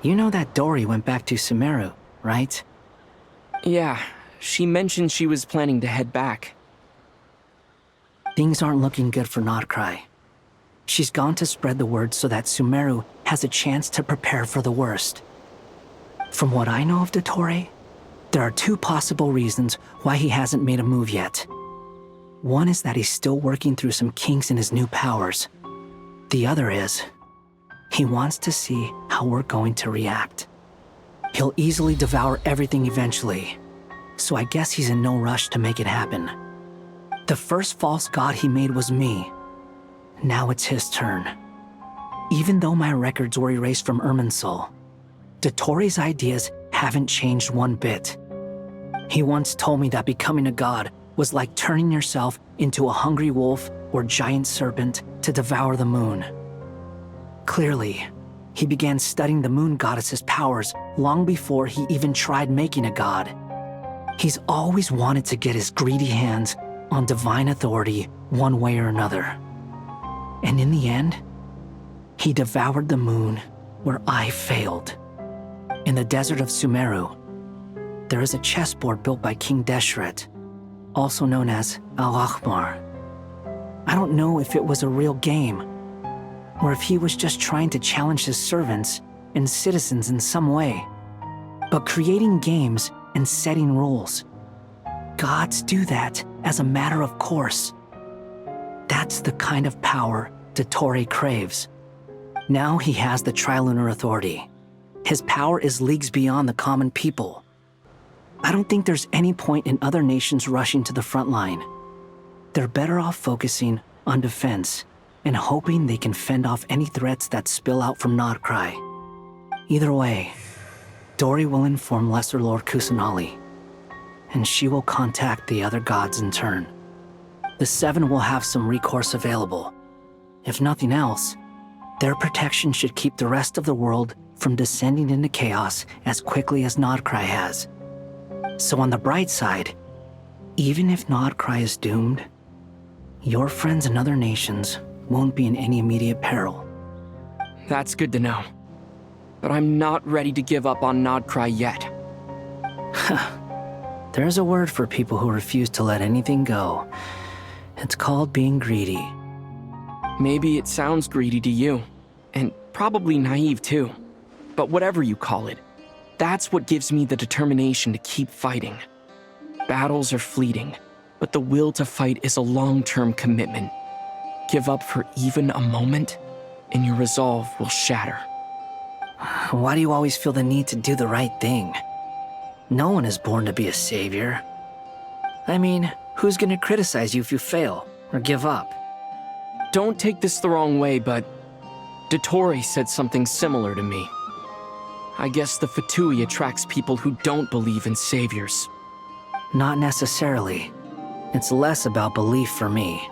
You know that Dory went back to Sumeru, right? Yeah, she mentioned she was planning to head back. Things aren't looking good for Nodcry. She's gone to spread the word so that Sumeru has a chance to prepare for the worst. From what I know of Dottore, there are two possible reasons why he hasn't made a move yet. One is that he's still working through some kinks in his new powers. The other is, he wants to see how we're going to react. He'll easily devour everything eventually, so I guess he's in no rush to make it happen. The first false god he made was me. Now it's his turn. Even though my records were erased from Irminsul, Dottore's ideas haven't changed one bit. He once told me that becoming a god was like turning yourself into a hungry wolf or giant serpent to devour the moon. Clearly, he began studying the moon goddess's powers long before he even tried making a god. He's always wanted to get his greedy hands on divine authority one way or another. And in the end, he devoured the moon where I failed. In the desert of Sumeru, there is a chessboard built by King Deshret, also known as Al-Ahmar. I don't know if it was a real game, or if he was just trying to challenge his servants and citizens in some way. But creating games and setting rules, gods do that as a matter of course. That's the kind of power Dottore craves. Now he has the Trilunar Authority. His power is leagues beyond the common people. I don't think there's any point in other nations rushing to the front line. They're better off focusing on defense and hoping they can fend off any threats that spill out from Nodcry. Either way, Dory will inform Lesser Lord Kusanali, and she will contact the other gods in turn. The Seven will have some recourse available. If nothing else, their protection should keep the rest of the world from descending into chaos as quickly as Nodcry has. So on the bright side, even if Nodcry is doomed, your friends in other nations won't be in any immediate peril. That's good to know. But I'm not ready to give up on Nodcry yet. There's a word for people who refuse to let anything go. It's called being greedy. Maybe it sounds greedy to you, and probably naive too. But whatever you call it, that's what gives me the determination to keep fighting. Battles are fleeting, but the will to fight is a long-term commitment. Give up for even a moment, and your resolve will shatter. Why do you always feel the need to do the right thing? No one is born to be a savior. I mean, who's gonna criticize you if you fail or give up? Don't take this the wrong way, but Dottore said something similar to me. I guess the Fatui attracts people who don't believe in saviors. Not necessarily. It's less about belief for me.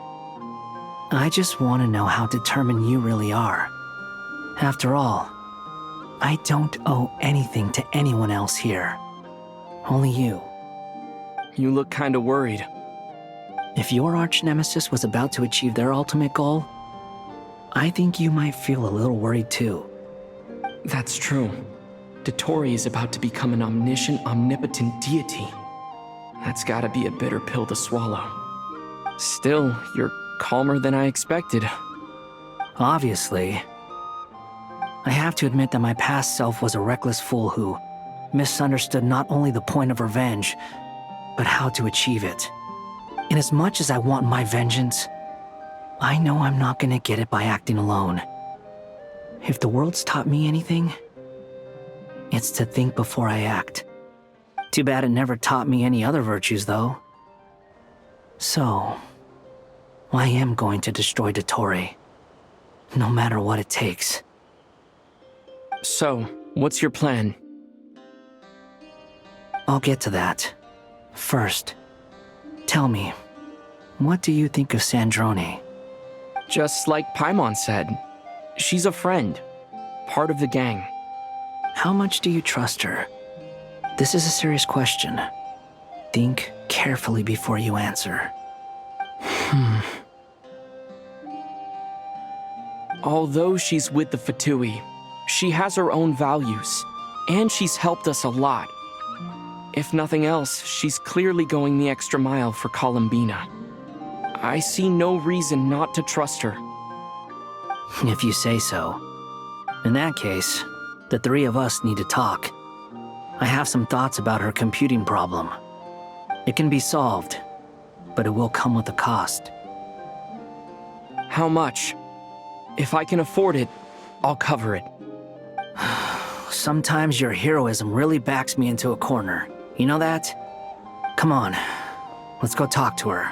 I just want to know how determined you really are. After all, I don't owe anything to anyone else here. Only you. You look kinda worried. If your arch-nemesis was about to achieve their ultimate goal, I think you might feel a little worried too. That's true. Dottore is about to become an omniscient, omnipotent deity. That's gotta be a bitter pill to swallow. Still, you're calmer than I expected. Obviously. I have to admit that my past self was a reckless fool who misunderstood not only the point of revenge, but how to achieve it. And as much as I want my vengeance, I know I'm not gonna get it by acting alone. If the world's taught me anything, it's to think before I act. Too bad it never taught me any other virtues, though. So, I am going to destroy Dottore, no matter what it takes. So, what's your plan? I'll get to that. First, tell me, what do you think of Sandrone? Just like Paimon said, she's a friend, part of the gang. How much do you trust her? This is a serious question. Think carefully before you answer. Although she's with the Fatui, She has her own values, and she's helped us a lot. If nothing else, she's clearly going the extra mile for Columbina. I see no reason not to trust her. If you say so. In that case, the three of us need to talk. I have some thoughts about her computing problem. It can be solved, but it will come with a cost. How much? If I can afford it, I'll cover it. Sometimes your heroism really backs me into a corner. You know that? Come on, let's go talk to her.